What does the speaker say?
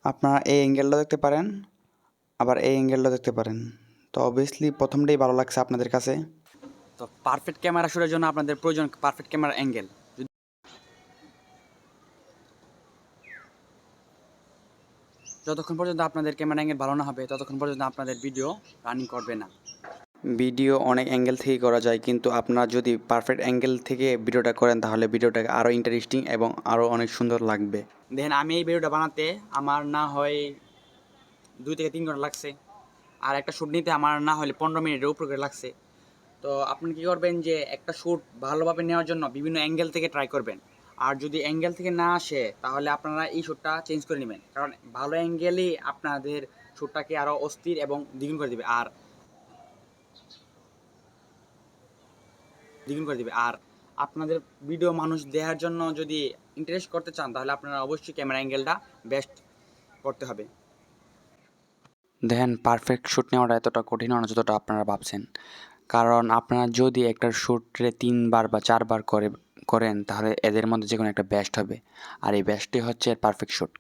আপনারা এই অ্যাঙ্গেলটা দেখতে পারেন, আবার এই অ্যাঙ্গেলটা দেখতে পারেন। তো অবভিয়াসলি প্রথমটাই ভালো লাগছে আপনাদের কাছে। তো পারফেক্ট ক্যামেরা শুটের জন্য আপনাদের প্রয়োজন পারফেক্ট ক্যামেরা অ্যাঙ্গেল। যতক্ষণ পর্যন্ত আপনাদের ক্যামেরা অ্যাঙ্গেল ভালো না হবে ততক্ষণ পর্যন্ত আপনাদের ভিডিও রানিং করবে না। ভিডিও অনেক অ্যাঙ্গেল থেকে করা যায়, কিন্তু আপনারা যদি পারফেক্ট অ্যাঙ্গেল থেকে ভিডিওটা করেন তাহলে ভিডিওটাকে আরও ইন্টারেস্টিং এবং আরও অনেক সুন্দর লাগবে। দেখেন আমি এই ভিডিওটা বানাতে আমার না হয় 2 থেকে 3 ঘন্টা লাগছে, আর একটা শ্যুট নিতে আমার না হলে 15 মিনিটের উপর করে লাগছে। তো আপনি কী করবেন যে একটা শ্যুট ভালোভাবে নেওয়ার জন্য বিভিন্ন অ্যাঙ্গেল থেকে ট্রাই করবেন। আর যদি অ্যাঙ্গেল থেকে না আসে তাহলে আপনারা এই শ্যুটটা চেঞ্জ করে নেবেন, কারণ ভালো অ্যাঙ্গেলই আপনাদের শ্যুটটাকে আরও অস্থির এবং দ্বিগুণ করে দিবে। আর আপনাদের ভিডিও মানুষ দেখার জন্য যদি ইন্টারেস্ট করতে চান তাহলে আপনারা অবশ্যই ক্যামেরা অ্যাঙ্গেলটা বেস্ট করতে হবে। দেখেন, পারফেক্ট শ্যুট নেওয়াটা এতটা কঠিন না যতটা আপনারা ভাবছেন। কারণ আপনারা যদি একটা শ্যুটে 3 বার বা 4 বার করেন তাহলে এদের মধ্যে যে কোনো একটা বেস্ট হবে, আর এই বেস্টই হচ্ছে পারফেক্ট শ্যুট।